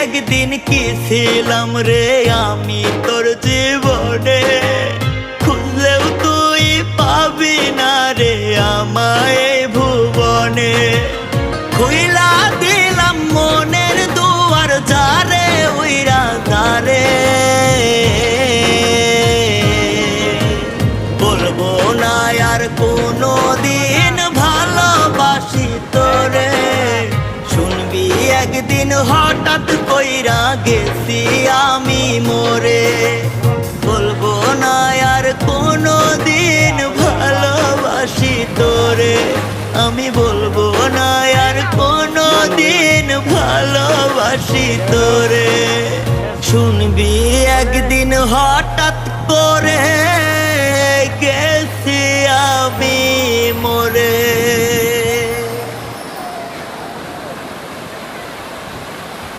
একদিন কি ছিলাম রে আমি তোর জীবনে, খুঁজলেও তুই পাবি না রে আমায় ভুবনে। খুইলা দিলাম মনের দুয়ার যারে উইরা যারে, বলবো না আর কোনো দিন ভালোবাসি তোরে। শুনবি একদিন হঠাৎ কইরা গেছি আমি মরে, বলবো না আর কোনো দিন ভালোবাসি তোরে। আমি বলবো না আর কোনো দিন ভালোবাসি তোরে। শুনবি